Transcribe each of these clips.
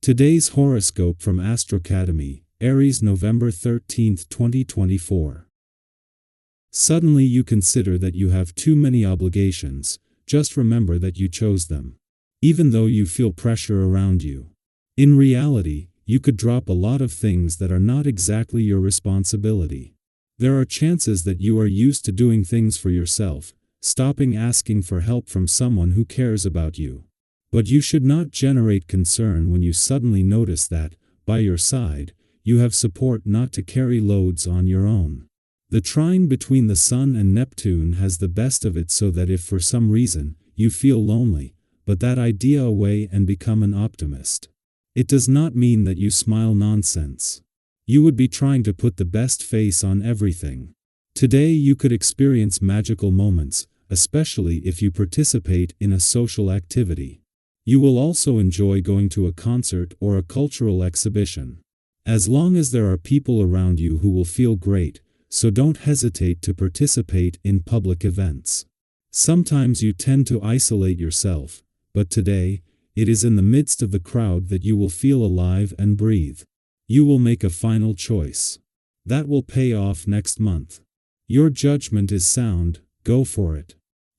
Today's horoscope from Astrocademy, Aries, November 13, 2024. Suddenly you consider that you have too many obligations. Just remember that you chose them. Even though you feel pressure around you. In reality, you could drop a lot of things that are not exactly your responsibility. There are chances that you are used to doing things for yourself, stopping asking for help from someone who cares about you. But you should not generate concern when you suddenly notice that, by your side, you have support not to carry loads on your own. The trine between the Sun and Neptune has the best of it, so that if for some reason you feel lonely, put that idea away and become an optimist. It does not mean that you smile nonsense. You would be trying to put the best face on everything. Today you could experience magical moments, especially if you participate in a social activity. You will also enjoy going to a concert or a cultural exhibition. As long as there are people around you who will feel great, so don't hesitate to participate in public events. Sometimes you tend to isolate yourself, but today, it is in the midst of the crowd that you will feel alive and breathe. You will make a final choice. That will pay off next month. Your judgment is sound, go for it.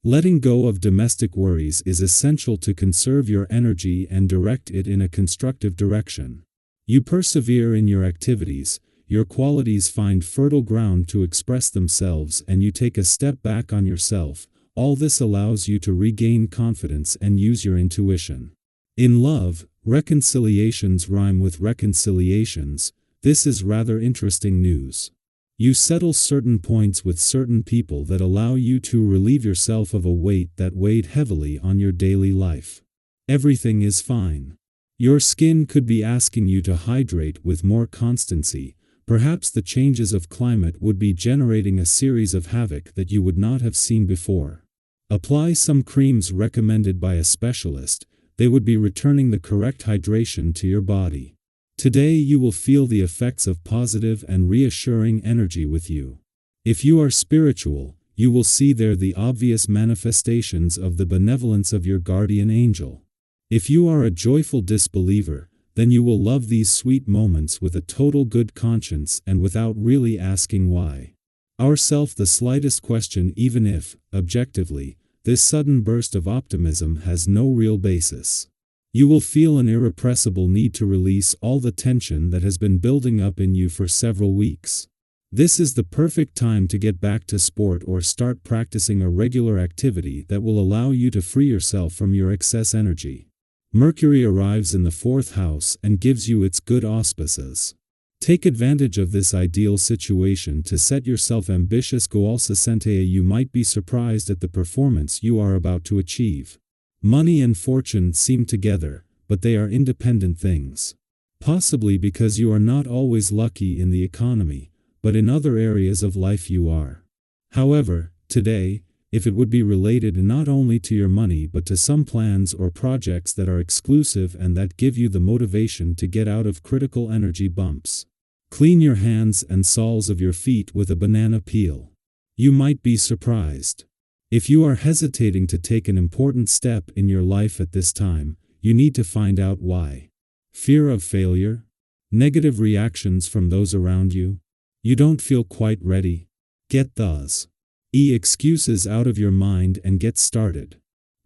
Letting go of domestic worries is essential to conserve your energy and direct it in a constructive direction. You persevere in your activities, your qualities find fertile ground to express themselves, and you take a step back on yourself. All this allows you to regain confidence and use your intuition. In love, reconciliations rhyme with reconciliations. This is rather interesting news. You settle certain points with certain people that allow you to relieve yourself of a weight that weighed heavily on your daily life. Everything is fine. Your skin could be asking you to hydrate with more constancy. Perhaps the changes of climate would be generating a series of havoc that you would not have seen before. Apply some creams recommended by a specialist. They would be returning the correct hydration to your body. Today you will feel the effects of positive and reassuring energy with you. If you are spiritual, you will see there the obvious manifestations of the benevolence of your guardian angel. If you are a joyful disbeliever, then you will love these sweet moments with a total good conscience and without really asking why. Ourself the slightest question, even if, objectively, this sudden burst of optimism has no real basis. You will feel an irrepressible need to release all the tension that has been building up in you for several weeks. This is the perfect time to get back to sport or start practicing a regular activity that will allow you to free yourself from your excess energy. Mercury arrives in the 4th house and gives you its good auspices. Take advantage of this ideal situation to set yourself ambitious goals. You might be surprised at the performance you are about to achieve. Money and fortune seem together, but they are independent things. Possibly because you are not always lucky in the economy, but in other areas of life you are. However, today, if it would be related not only to your money but to some plans or projects that are exclusive and that give you the motivation to get out of critical energy bumps. Clean your hands and soles of your feet with a banana peel. You might be surprised. If you are hesitating to take an important step in your life at this time, you need to find out why. Fear of failure? Negative reactions from those around you? You don't feel quite ready? Get those excuses out of your mind and get started.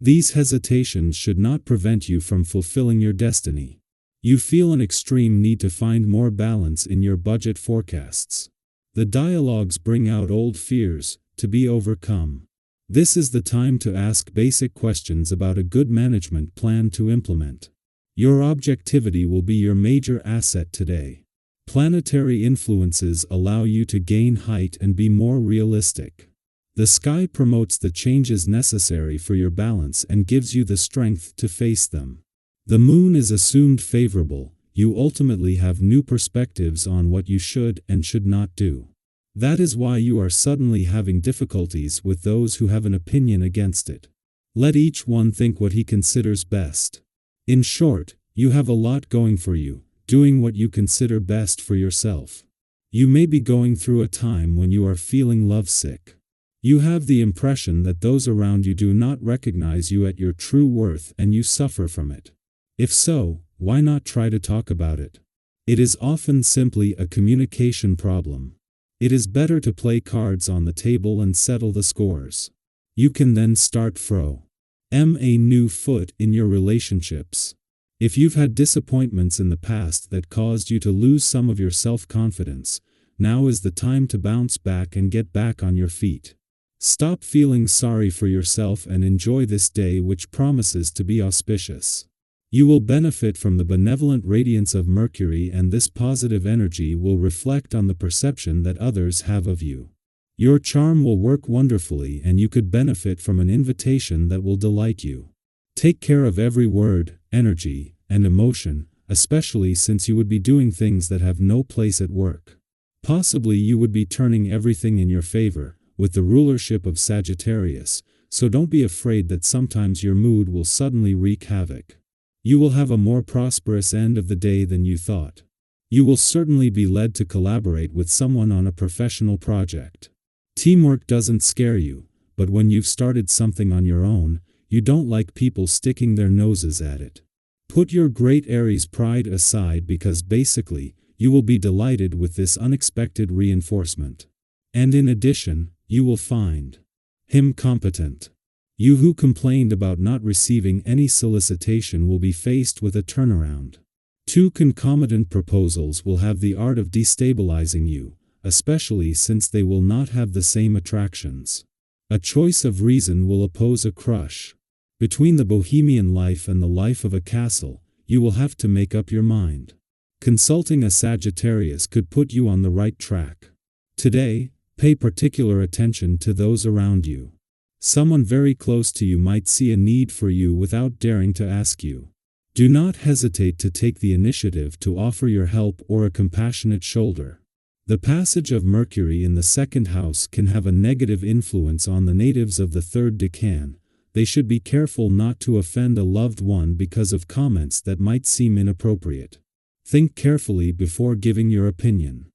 These hesitations should not prevent you from fulfilling your destiny. You feel an extreme need to find more balance in your budget forecasts. The dialogues bring out old fears to be overcome. This is the time to ask basic questions about a good management plan to implement. Your objectivity will be your major asset today. Planetary influences allow you to gain height and be more realistic. The sky promotes the changes necessary for your balance and gives you the strength to face them. The moon is assumed favorable. You ultimately have new perspectives on what you should and should not do. That is why you are suddenly having difficulties with those who have an opinion against it. Let each one think what he considers best. In short, you have a lot going for you, doing what you consider best for yourself. You may be going through a time when you are feeling lovesick. You have the impression that those around you do not recognize you at your true worth and you suffer from it. If so, why not try to talk about it? It is often simply a communication problem. It is better to play cards on the table and settle the scores. You can then start a new foot in your relationships. If you've had disappointments in the past that caused you to lose some of your self-confidence, now is the time to bounce back and get back on your feet. Stop feeling sorry for yourself and enjoy this day, which promises to be auspicious. You will benefit from the benevolent radiance of Mercury, and this positive energy will reflect on the perception that others have of you. Your charm will work wonderfully, and you could benefit from an invitation that will delight you. Take care of every word, energy, and emotion, especially since you would be doing things that have no place at work. Possibly you would be turning everything in your favor, with the rulership of Sagittarius, so don't be afraid that sometimes your mood will suddenly wreak havoc. You will have a more prosperous end of the day than you thought. You will certainly be led to collaborate with someone on a professional project. Teamwork doesn't scare you, but when you've started something on your own, you don't like people sticking their noses at it. Put your great Aries pride aside, because basically, you will be delighted with this unexpected reinforcement. And in addition, you will find him competent. You who complained about not receiving any solicitation will be faced with a turnaround. Two concomitant proposals will have the art of destabilizing you, especially since they will not have the same attractions. A choice of reason will oppose a crush. Between the bohemian life and the life of a castle, you will have to make up your mind. Consulting a Sagittarius could put you on the right track. Today, pay particular attention to those around you. Someone very close to you might see a need for you without daring to ask you. Do not hesitate to take the initiative to offer your help or a compassionate shoulder. The passage of Mercury in the second house can have a negative influence on the natives of the third decan. They should be careful not to offend a loved one because of comments that might seem inappropriate. Think carefully before giving your opinion.